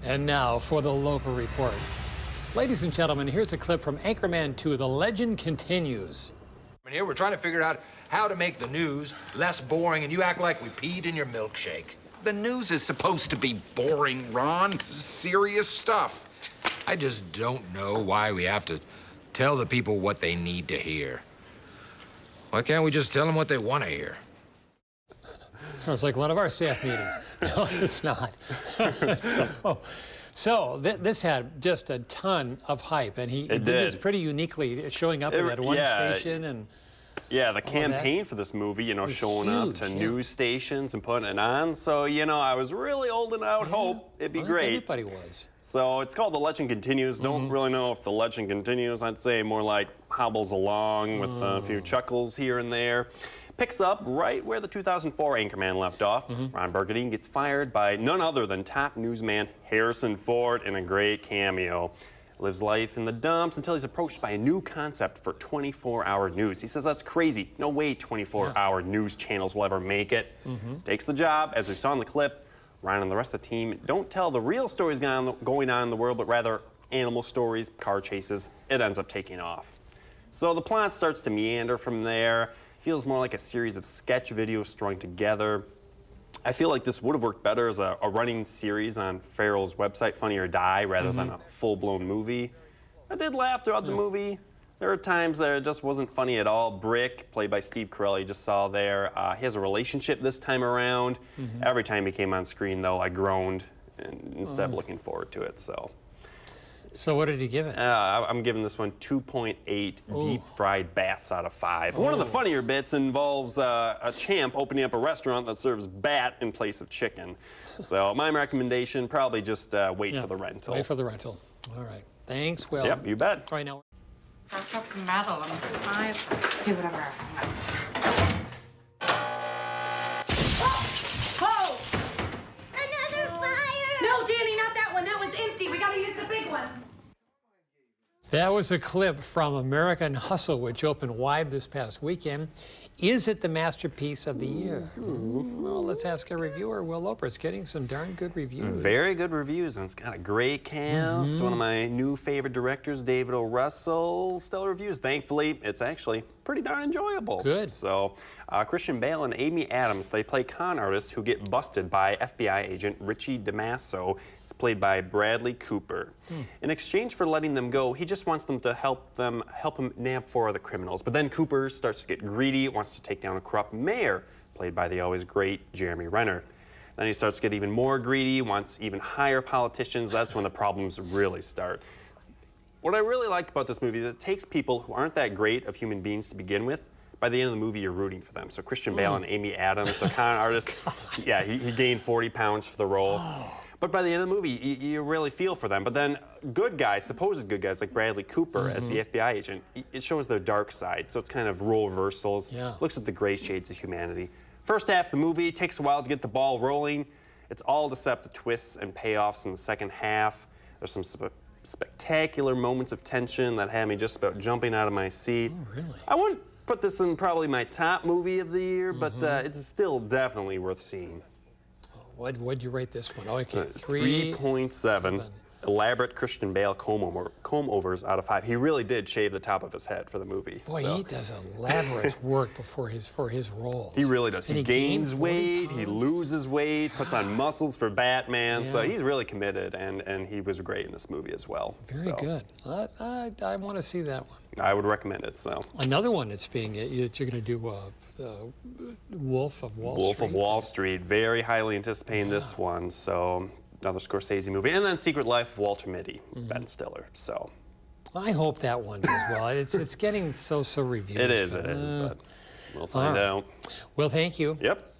And now for the Loper Report. Ladies and gentlemen, here's a clip from Anchorman 2. The legend continues. And here we're trying to figure out how to make the news less boring, and you act like we peed in your milkshake. The news is supposed to be boring, Ron. This is serious stuff. I just don't know why we have to tell the people what they need to hear. Why can't we just tell them what they want to hear? Sounds like one of our staff meetings. No, it's not. This had just a ton of hype, and he did this pretty uniquely, showing up at that one station and. Yeah, the campaign for this movie, you know, showing up to news stations and putting it on. So, you know, I was really holding out hope it'd be great. Everybody was. So it's called The Legend Continues. Don't really know if The Legend continues. I'd say more like hobbles along with a few chuckles here and there. Picks up right where the 2004 Anchorman left off. Ron Burgundy gets fired by none other than top newsman Harrison Ford in a great cameo. Lives life in the dumps until he's approached by a new concept for 24-hour news. He says that's crazy. No way 24-hour news channels will ever make it. Takes the job, as we saw in the clip. Ryan and the rest of the team don't tell the real stories going on in the world, but rather animal stories, car chases. It ends up taking off. So the plot starts to meander from there. Feels more like a series of sketch videos strung together. I feel like this would have worked better as a running series on Farrell's website, Funny or Die, rather than a full-blown movie. I did laugh throughout the movie. There were times that it just wasn't funny at all. Brick, played by Steve Carell, you just saw there. He has a relationship this time around. Every time he came on screen, though, I groaned instead of looking forward to it. So what did he give it? I'm giving this one 2.8 deep-fried bats out of 5. One of the funnier bits involves a champ opening up a restaurant that serves bat in place of chicken. So my recommendation, probably just wait for the rental. Wait for the rental. All right. Thanks, Will. Yep, you bet. Right now. I've got the metal on the side. Do whatever. Oh! Another fire! No, Danny, not that one. That one's empty. We gotta use the big one. That was a clip from American Hustle, which opened wide this past weekend. Is it the masterpiece of the year? Well, let's ask a reviewer. Will Loper. It's getting some darn good reviews. Very good reviews, and it's got a great cast. One of my new favorite directors, David O. Russell. Stellar reviews. Thankfully, it's actually pretty darn enjoyable. Good. So, Christian Bale and Amy Adams, they play con artists who get busted by FBI agent Richie DeMasso. It's played by Bradley Cooper. In exchange for letting them go, he just wants them to help him nab 4 other criminals. But then Cooper starts to get greedy, wants to take down a corrupt mayor, played by the always great Jeremy Renner. Then he starts to get even more greedy, wants even higher politicians. That's when the problems really start. What I really like about this movie is it takes people who aren't that great of human beings to begin with. By the end of the movie, you're rooting for them. So Christian Bale and Amy Adams, the con artist, yeah, he gained 40 pounds for the role. But by the end of the movie, you really feel for them. But then good guys, supposed good guys like Bradley Cooper as the FBI agent, it shows their dark side. So it's kind of role reversals, looks at the gray shades of humanity. First half of the movie takes a while to get the ball rolling. It's all deceptive twists and payoffs in the second half. There's some spectacular moments of tension that had me just about jumping out of my seat. Oh, really? I wouldn't put this in probably my top movie of the year, but it's still definitely worth seeing. What'd you rate this one? Oh, okay, 3.7. Elaborate Christian Bale comb-overs out of 5. He really did shave the top of his head for the movie. Boy, he does elaborate work for his roles. He really does. He gains weight, pounds. he loses weight, puts on muscles for Batman. So he's really committed, and he was great in this movie as well. Very good. I want to see that one. I would recommend it. So another one that's you're going to do the Wolf of Wall Street. Wolf of Wall Street. Very highly anticipating this one. So another Scorsese movie, and then Secret Life of Walter Mitty, Ben Stiller. So I hope that one does well. It's getting so reviewed. It is, but we'll find out. Well, thank you. Yep.